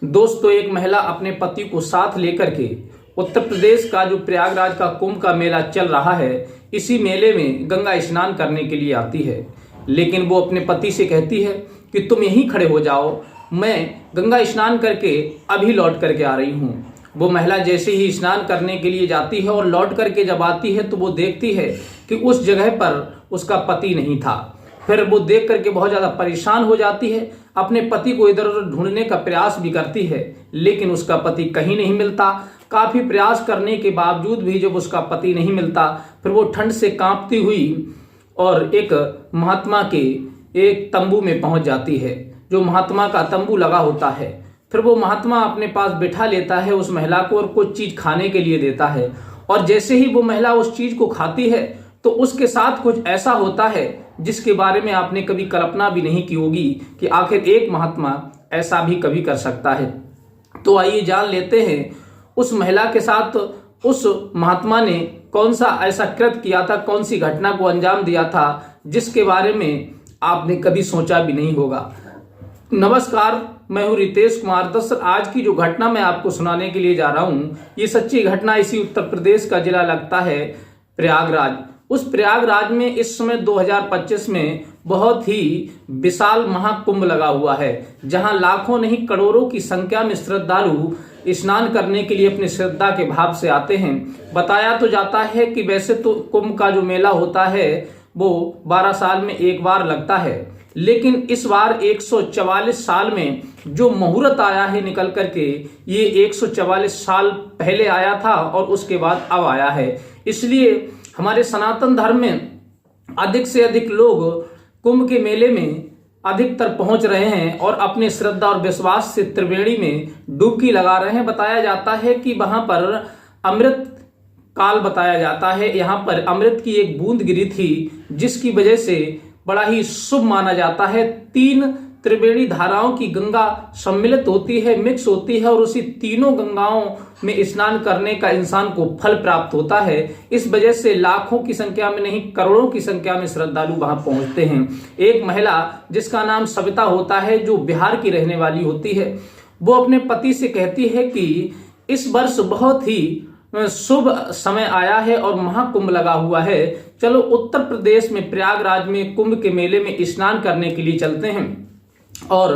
दोस्तों, एक महिला अपने पति को साथ लेकर के उत्तर प्रदेश का जो प्रयागराज का कुंभ का मेला चल रहा है, इसी मेले में गंगा स्नान करने के लिए आती है। लेकिन वो अपने पति से कहती है कि तुम यहीं खड़े हो जाओ, मैं गंगा स्नान करके अभी लौट करके आ रही हूँ। वो महिला जैसे ही स्नान करने के लिए जाती है और लौट करके जब आती है तो वो देखती है कि उस जगह पर उसका पति नहीं था। फिर वो देख करके बहुत ज़्यादा परेशान हो जाती है, अपने पति को इधर उधर ढूंढने का प्रयास भी करती है, लेकिन उसका पति कहीं नहीं मिलता। काफ़ी प्रयास करने के बावजूद भी जब उसका पति नहीं मिलता, फिर वो ठंड से कांपती हुई और एक महात्मा के एक तंबू में पहुंच जाती है, जो महात्मा का तंबू लगा होता है। फिर वो महात्मा अपने पास बिठा लेता है उस महिला को और कुछ चीज़ खाने के लिए देता है। और जैसे ही वो महिला उस चीज़ को खाती है तो उसके साथ कुछ ऐसा होता है जिसके बारे में आपने कभी कल्पना भी नहीं की होगी कि आखिर एक महात्मा ऐसा भी कभी कर सकता है। तो आइए जान लेते हैं उस महिला के साथ उस महात्मा ने कौन सा ऐसा कृत्य किया था, कौन सी घटना को अंजाम दिया था जिसके बारे में आपने कभी सोचा भी नहीं होगा। नमस्कार, मैं हूं रितेश कुमार। दरअसल आज की जो घटना मैं आपको सुनाने के लिए जा रहा हूं, ये सच्ची घटना इसी उत्तर प्रदेश का जिला लगता है प्रयागराज। उस प्रयागराज में इस समय 2025 में बहुत ही विशाल महाकुंभ लगा हुआ है, जहां लाखों नहीं करोड़ों की संख्या में श्रद्धालु स्नान करने के लिए अपनी श्रद्धा के भाव से आते हैं। बताया तो जाता है कि वैसे तो कुंभ का जो मेला होता है वो 12 साल में एक बार लगता है, लेकिन इस बार 144 साल में जो मुहूर्त आया है निकल करके, ये 144 साल पहले आया था और उसके बाद अब आया है। इसलिए हमारे सनातन धर्म में अधिक से अधिक लोग कुंभ के मेले में अधिकतर पहुंच रहे हैं और अपने श्रद्धा और विश्वास से त्रिवेणी में डुबकी लगा रहे हैं। बताया जाता है कि वहां पर अमृत काल बताया जाता है, यहाँ पर अमृत की एक बूंद गिरी थी, जिसकी वजह से बड़ा ही शुभ माना जाता है। 3 त्रिवेणी धाराओं की गंगा सम्मिलित होती है, मिक्स होती है, और उसी तीनों गंगाओं में स्नान करने का इंसान को फल प्राप्त होता है। इस वजह से लाखों की संख्या में नहीं करोड़ों की संख्या में श्रद्धालु वहां पहुंचते हैं। एक महिला जिसका नाम सविता होता है, जो बिहार की रहने वाली होती है, वो अपने पति से कहती है कि इस वर्ष बहुत ही शुभ समय आया है और महाकुंभ लगा हुआ है, चलो उत्तर प्रदेश में प्रयागराज में कुंभ के मेले में स्नान करने के लिए चलते हैं और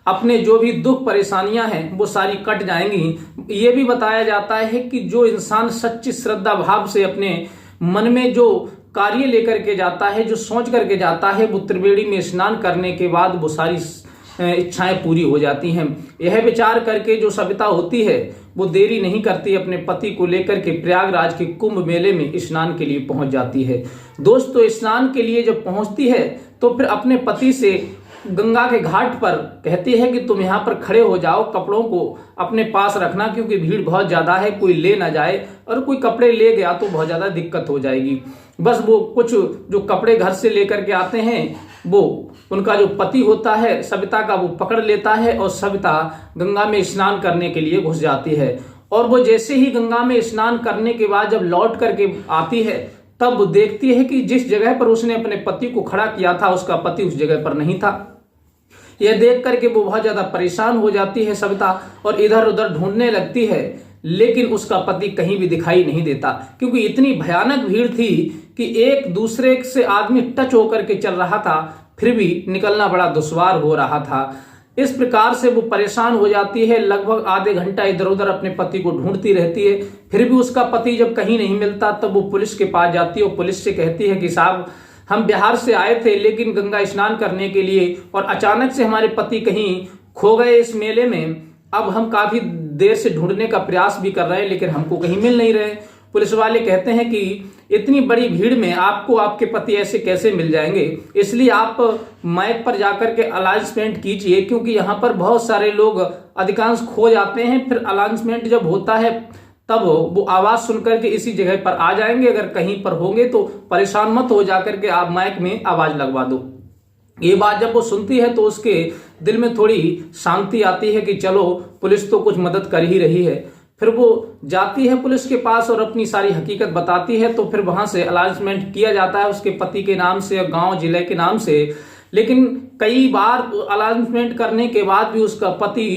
अपने जो भी दुख परेशानियां हैं वो सारी कट जाएंगी। ये भी बताया जाता है कि जो इंसान सच्ची श्रद्धा भाव से अपने मन में जो कार्य लेकर के जाता है, जो सोच करके जाता है, वो त्रिवेणी में स्नान करने के बाद वो सारी इच्छाएं पूरी हो जाती हैं। यह विचार करके जो सविता होती है वो देरी नहीं करती, अपने पति को लेकर के प्रयागराज के कुंभ मेले में स्नान के लिए पहुंच जाती है। दोस्तों, स्नान के लिए जब पहुंचती है तो फिर अपने पति से गंगा के घाट पर कहती है कि तुम यहाँ पर खड़े हो जाओ, कपड़ों को अपने पास रखना क्योंकि भीड़ बहुत ज्यादा है, कोई ले ना जाए, और कोई कपड़े ले गया तो बहुत ज्यादा दिक्कत हो जाएगी। बस वो कुछ जो कपड़े घर से लेकर के आते हैं वो उनका जो पति होता है सविता का, वो पकड़ लेता है और सविता गंगा में स्नान करने के लिए घुस जाती है। और वो जैसे ही गंगा में स्नान करने के बाद जब लौट करके आती है तब वो देखती है कि जिस जगह पर उसने अपने पति को खड़ा किया था उसका पति उस जगह पर नहीं था। यह देख करके वो बहुत ज्यादा परेशान हो जाती है सविता और इधर उधर ढूंढने लगती है, लेकिन उसका पति कहीं भी दिखाई नहीं देता, क्योंकि इतनी भयानक भीड़ थी कि एक दूसरे से आदमी टच होकर के चल रहा था, फिर भी निकलना बड़ा दुश्वार हो रहा था। इस प्रकार से वो परेशान हो जाती है, लगभग आधे घंटा इधर उधर अपने पति को ढूंढती रहती है। फिर भी उसका पति जब कहीं नहीं मिलता तब वो पुलिस के पास जाती है और पुलिस से कहती है कि साहब, हम बिहार से आए थे लेकिन गंगा स्नान करने के लिए और अचानक से हमारे पति कहीं खो गए इस मेले में। अब हम काफी देर से ढूंढने का प्रयास भी कर रहे हैं लेकिन हमको कहीं मिल नहीं रहे। पुलिस वाले कहते हैं कि इतनी बड़ी भीड़ में आपको आपके पति ऐसे कैसे मिल जाएंगे, इसलिए आप माइक पर जाकर के अनाउंसमेंट कीजिए, क्योंकि यहाँ पर बहुत सारे लोग अधिकांश खो जाते हैं। फिर अनाउंसमेंट जब होता है तब वो आवाज सुनकर के इसी जगह पर आ जाएंगे, अगर कहीं पर होंगे तो परेशान मत हो जाकर के आप माइक में आवाज लगवा दो। ये बात जब वो सुनती है तो उसके दिल में थोड़ी शांति आती है कि चलो पुलिस तो कुछ मदद कर ही रही है। फिर वो जाती है पुलिस के पास और अपनी सारी हकीकत बताती है। तो फिर वहां से अनाउंसमेंट किया जाता है उसके पति के नाम से और गांव जिले के नाम से, लेकिन कई बार अनाउंसमेंट करने के बाद भी उसका पति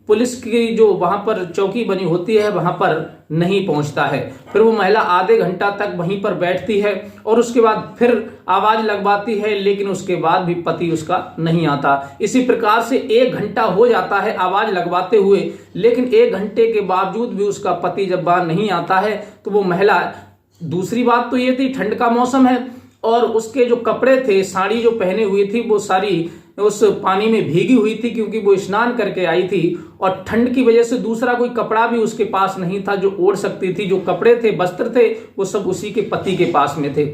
पुलिस की जो वहां पर चौकी बनी होती है वहां पर नहीं पहुंचता है। फिर वो महिला आधे घंटा तक वहीं पर बैठती है और उसके बाद फिर आवाज लगवाती है, लेकिन उसके बाद भी पति उसका नहीं आता। इसी प्रकार से 1 घंटा हो जाता है आवाज लगवाते हुए, लेकिन 1 घंटे के बावजूद भी उसका पति जब बाहर नहीं आता है तो वो महिला, दूसरी बात तो ये थी ठंड का मौसम है और उसके जो कपड़े थे, साड़ी जो पहने हुई थी वो सारी उस पानी में भीगी हुई थी, क्योंकि वो स्नान करके आई थी और ठंड की वजह से दूसरा कोई कपड़ा भी उसके पास नहीं था जो ओढ़ सकती थी। जो कपड़े थे, वस्त्र थे, वो सब उसी के पति के पास में थे।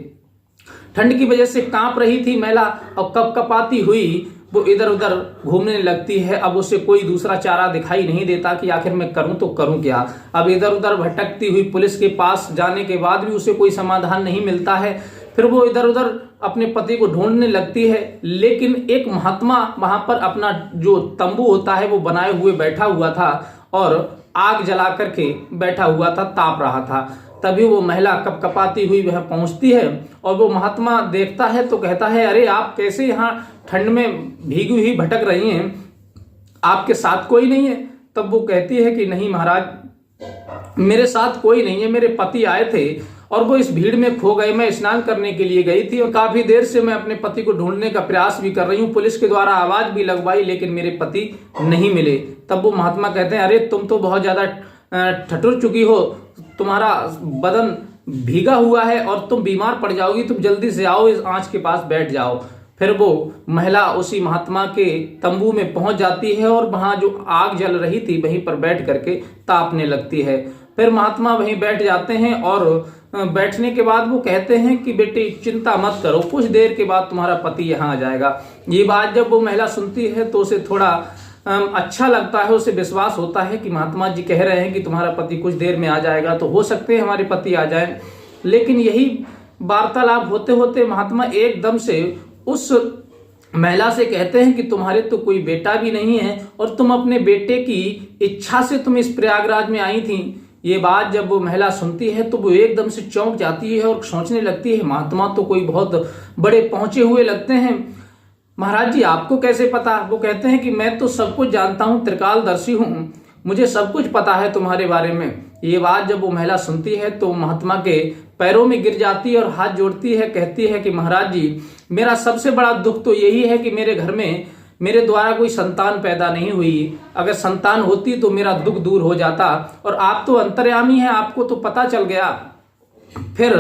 ठंड की वजह से कांप रही थी महिला और कपकपाती हुई वो इधर उधर घूमने लगती है। अब उसे कोई दूसरा चारा दिखाई नहीं देता कि आखिर मैं करूं तो करूं क्या। अब इधर उधर भटकती हुई पुलिस के पास जाने के बाद भी उसे कोई समाधान नहीं मिलता है। फिर वो इधर उधर अपने पति को ढूंढने लगती है, लेकिन एक महात्मा वहां पर अपना जो तंबू होता है वो बनाए हुए बैठा हुआ था और आग जला करके बैठा हुआ था, ताप रहा था। तभी वो महिला कपकपाती हुई वह पहुंचती है और वो महात्मा देखता है तो कहता है, अरे आप कैसे यहाँ ठंड में भीगी हुई भटक रही हैं, आपके साथ कोई नहीं है? तब वो कहती है कि नहीं महाराज, मेरे साथ कोई नहीं है, मेरे पति आए थे और वो इस भीड़ में खो गए। मैं स्नान करने के लिए गई थी और काफी देर से मैं अपने पति को ढूंढने का प्रयास भी कर रही हूँ, पुलिस के द्वारा आवाज भी लगवाई, लेकिन मेरे पति नहीं मिले। तब वो महात्मा कहते हैं, अरे तुम तो बहुत ज्यादा ठठुर चुकी हो, तुम्हारा बदन भीगा हुआ है और तुम बीमार पड़ जाओगी, तुम जल्दी से आओ, इस आंच के पास बैठ जाओ। फिर वो महिला उसी महात्मा के तंबू में पहुंच जाती है और वहां जो आग जल रही थी वहीं पर बैठ करके तापने लगती है। फिर महात्मा वहीं बैठ जाते हैं और बैठने के बाद वो कहते हैं कि बेटी चिंता मत करो, कुछ देर के बाद तुम्हारा पति यहाँ आ जाएगा। ये बात जब वो महिला सुनती है तो उसे थोड़ा अच्छा लगता है, उसे विश्वास होता है कि महात्मा जी कह रहे हैं कि तुम्हारा पति कुछ देर में आ जाएगा, तो हो सकते हैं हमारे पति आ जाए। लेकिन यही वार्तालाप होते होते महात्मा एकदम से उस महिला से कहते हैं कि तुम्हारे तो कोई बेटा भी नहीं है और तुम अपने बेटे की इच्छा से तुम इस प्रयागराज में आई थी। ये बात जब वो महिला सुनती है तो वो एकदम से चौंक जाती है और सोचने लगती है, महात्मा तो कोई बहुत बड़े पहुंचे हुए लगते हैं, महाराज जी आपको कैसे पता? वो कहते हैं कि मैं तो सब कुछ जानता हूँ, त्रिकालदर्शी हूँ, मुझे सब कुछ पता है तुम्हारे बारे में। ये बात जब वो महिला सुनती है तो महात्मा के पैरों में गिर जाती है और हाथ जोड़ती है, कहती है कि महाराज जी मेरा सबसे बड़ा दुख तो यही है कि मेरे घर में मेरे द्वारा कोई संतान पैदा नहीं हुई। अगर संतान होती तो मेरा दुख दूर हो जाता, और आप तो अंतर्यामी हैं, आपको तो पता चल गया। फिर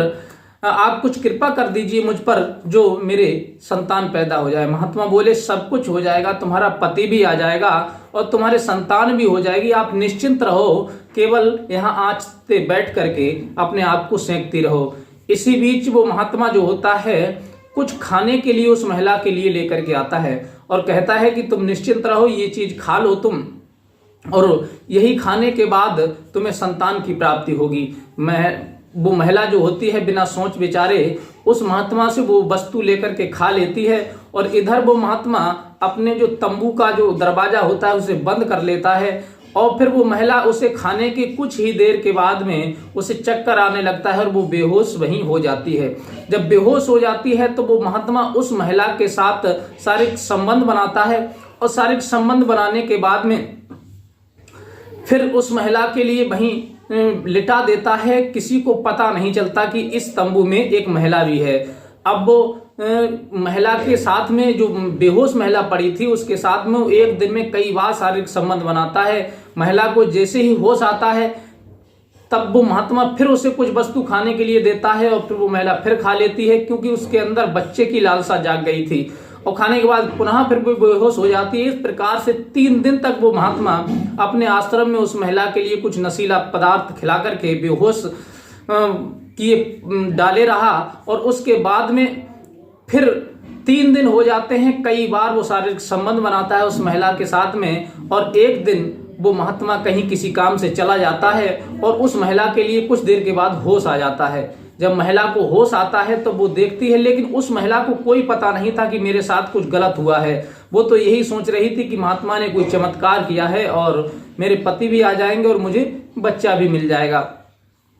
आप कुछ कृपा कर दीजिए मुझ पर, जो मेरे संतान पैदा हो जाए। महात्मा बोले, सब कुछ हो जाएगा, तुम्हारा पति भी आ जाएगा और तुम्हारे संतान भी हो जाएगी, आप निश्चिंत रहो, केवल यहाँ आंच पे बैठ करके अपने आप को सेंकती रहो। इसी बीच वो महात्मा जो होता है कुछ खाने के लिए उस महिला के लिए लेकर के आता है और कहता है कि तुम निश्चिंत रहो, ये चीज खा लो तुम, और यही खाने के बाद तुम्हें संतान की प्राप्ति होगी। वो महिला जो होती है बिना सोच विचारे उस महात्मा से वो वस्तु लेकर के खा लेती है और इधर वो महात्मा अपने जो तंबू का जो दरवाजा होता है उसे बंद कर लेता है और फिर वो महिला उसे खाने के कुछ ही देर के बाद में उसे चक्कर आने लगता है और वो बेहोश वहीं हो जाती है। जब बेहोश हो जाती है तो वो महात्मा उस महिला के साथ शारीरिक संबंध बनाता है और शारीरिक संबंध बनाने के बाद में फिर उस महिला के लिए वहीं लिटा देता है। किसी को पता नहीं चलता कि इस तंबू में एक महिला भी है। अब वो महिला के साथ में जो बेहोश महिला पड़ी थी उसके साथ में वो एक दिन में कई बार शारीरिक संबंध बनाता है। महिला को जैसे ही होश आता है तब वो महात्मा फिर उसे कुछ वस्तु खाने के लिए देता है और फिर वो महिला फिर खा लेती है, क्योंकि उसके अंदर बच्चे की लालसा जाग गई थी। और खाने के बाद पुनः फिर वो बेहोश हो जाती है। इस प्रकार से 3 दिन तक वो महात्मा अपने आश्रम में उस महिला के लिए कुछ नशीला पदार्थ खिला करके बेहोश किए डाले रहा और उसके बाद में फिर 3 दिन हो जाते हैं। कई बार वो शारीरिक संबंध बनाता है उस महिला के साथ में और एक दिन वो महात्मा कहीं किसी काम से चला जाता है और उस महिला के लिए कुछ देर के बाद होश आ जाता है। जब महिला को होश आता है तो वो देखती है, लेकिन उस महिला को कोई पता नहीं था कि मेरे साथ कुछ गलत हुआ है। वो तो यही सोच रही थी कि महात्मा ने कोई चमत्कार किया है और मेरे पति भी आ जाएंगे और मुझे बच्चा भी मिल जाएगा।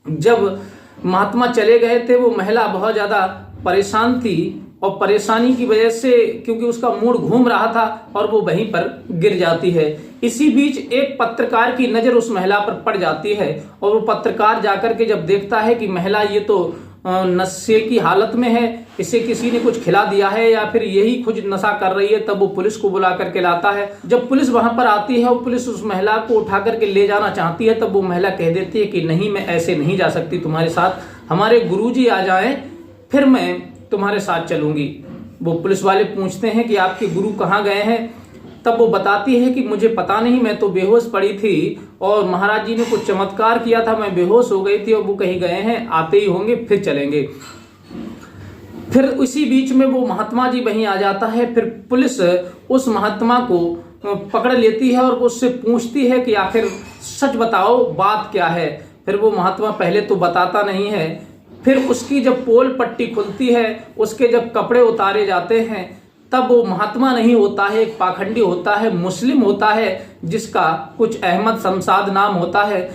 जब महात्मा चले गए थे वो महिला बहुत ज्यादा परेशान थी और परेशानी की वजह से, क्योंकि उसका मूड घूम रहा था और वो वहीं पर गिर जाती है। इसी बीच एक पत्रकार की नजर उस महिला पर पड़ जाती है और वो पत्रकार जाकर के जब देखता है कि महिला ये तो नशे की हालत में है, इसे किसी ने कुछ खिला दिया है या फिर यही खुद नशा कर रही है, तब वो पुलिस को बुला करके लाता है। जब पुलिस वहां पर आती है और पुलिस उस महिला को उठा करके ले जाना चाहती है, तब वो महिला कह देती है कि नहीं, मैं ऐसे नहीं जा सकती तुम्हारे साथ, हमारे गुरुजी आ जाएं फिर मैं तुम्हारे साथ चलूंगी। वो पुलिस वाले पूछते हैं कि आपके गुरु कहाँ गए हैं, तब वो बताती है कि मुझे पता नहीं, मैं तो बेहोश पड़ी थी और महाराज जी ने कुछ चमत्कार किया था, मैं बेहोश हो गई थी और वो कहीं गए हैं, आते ही होंगे फिर चलेंगे। फिर उसी बीच में वो महात्मा जी वहीं आ जाता है। फिर पुलिस उस महात्मा को पकड़ लेती है और उससे पूछती है कि आखिर सच बताओ, बात क्या है। फिर वो महात्मा पहले तो बताता नहीं है, फिर उसकी जब पोल पट्टी खुलती है, उसके जब कपड़े उतारे जाते हैं, तब वो महात्मा नहीं होता है, एक पाखंडी होता है, मुस्लिम होता है, जिसका कुछ अहमद शमशाद नाम होता है।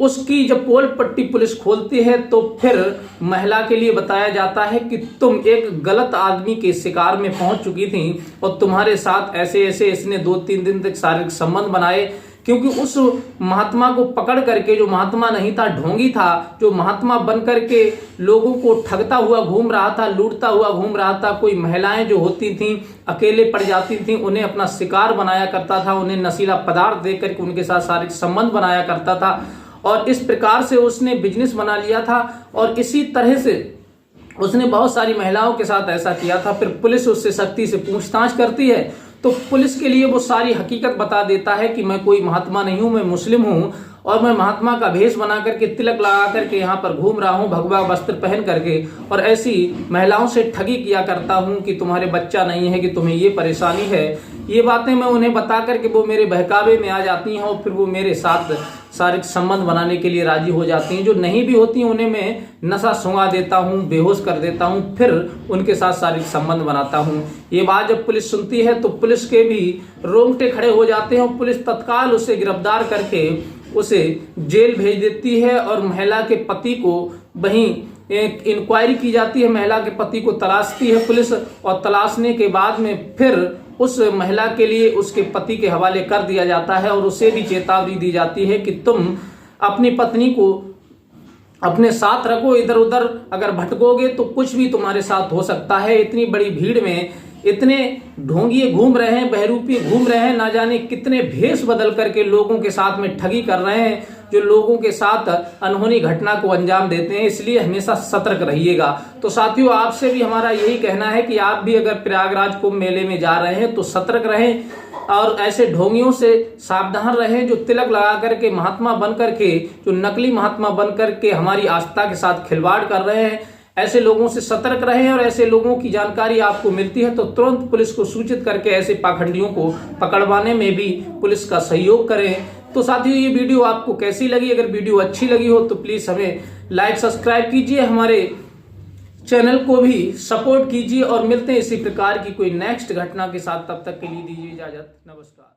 उसकी जब पोल पट्टी पुलिस खोलती है तो फिर महिला के लिए बताया जाता है कि तुम एक गलत आदमी के शिकार में पहुंच चुकी थी और तुम्हारे साथ ऐसे ऐसे इसने 2-3 दिन तक शारीरिक संबंध बनाए, क्योंकि उस महात्मा को पकड़ करके, जो महात्मा नहीं था, ढोंगी था, जो महात्मा बन करके लोगों को ठगता हुआ घूम रहा था, लूटता हुआ घूम रहा था। कोई महिलाएं जो होती थीं, अकेले पड़ जाती थीं, उन्हें अपना शिकार बनाया करता था, उन्हें नशीला पदार्थ दे करके उनके साथ शारीरिक संबंध बनाया करता था और इस प्रकार से उसने बिजनेस बना लिया था और इसी तरह से उसने बहुत सारी महिलाओं के साथ ऐसा किया था। फिर पुलिस उससे सख्ती से पूछताछ करती है तो पुलिस के लिए वो सारी हकीकत बता देता है कि मैं कोई महात्मा नहीं हूं, मैं मुस्लिम हूं और मैं महात्मा का भेष बना करके, तिलक लगा करके यहाँ पर घूम रहा हूँ, भगवा वस्त्र पहन करके, और ऐसी महिलाओं से ठगी किया करता हूँ कि तुम्हारे बच्चा नहीं है, कि तुम्हें ये परेशानी है। ये बातें मैं उन्हें बता करके वो मेरे बहकावे में आ जाती हैं और फिर वो मेरे साथ शारीरिक संबंध बनाने के लिए राजी हो जाती हैं। जो नहीं भी होती उन्हें मैं नशा सुंघा देता हूँ, बेहोश कर देता हूँ, फिर उनके साथ शारीरिक संबंध बनाता हूँ। ये बात जब पुलिस सुनती है तो पुलिस के भी रोंगटे खड़े हो जाते हैं और पुलिस तत्काल उसे गिरफ्तार करके उसे जेल भेज देती है और महिला के पति को वहीं एक इंक्वायरी की जाती है। महिला के पति को तलाशती है पुलिस और तलाशने के बाद में फिर उस महिला के लिए उसके पति के हवाले कर दिया जाता है और उसे भी चेतावनी दी जाती है कि तुम अपनी पत्नी को अपने साथ रखो, इधर उधर अगर भटकोगे तो कुछ भी तुम्हारे साथ हो सकता है। इतनी बड़ी भीड़ में इतने ढोंगिए घूम रहे हैं, बहरूपी घूम रहे हैं, ना जाने कितने भेष बदल करके लोगों के साथ में ठगी कर रहे हैं, जो लोगों के साथ अनहोनी घटना को अंजाम देते हैं। इसलिए हमेशा सतर्क रहिएगा। तो साथियों, आपसे भी हमारा यही कहना है कि आप भी अगर प्रयागराज कुंभ मेले में जा रहे हैं तो सतर्क रहें और ऐसे ढोंगियों से सावधान रहें, जो तिलक लगा करके महात्मा बन करके, जो नकली महात्मा बन करके हमारी आस्था के साथ खिलवाड़ कर रहे हैं। ऐसे लोगों से सतर्क रहें और ऐसे लोगों की जानकारी आपको मिलती है तो तुरंत पुलिस को सूचित करके ऐसे पाखंडियों को पकड़वाने में भी पुलिस का सहयोग करें। तो साथियों, ये वीडियो आपको कैसी लगी? अगर वीडियो अच्छी लगी हो तो प्लीज हमें लाइक, सब्सक्राइब कीजिए, हमारे चैनल को भी सपोर्ट कीजिए और मिलते हैं इसी प्रकार की कोई नेक्स्ट घटना के साथ। तब तक के लिए दीजिए इजाजत। नमस्कार।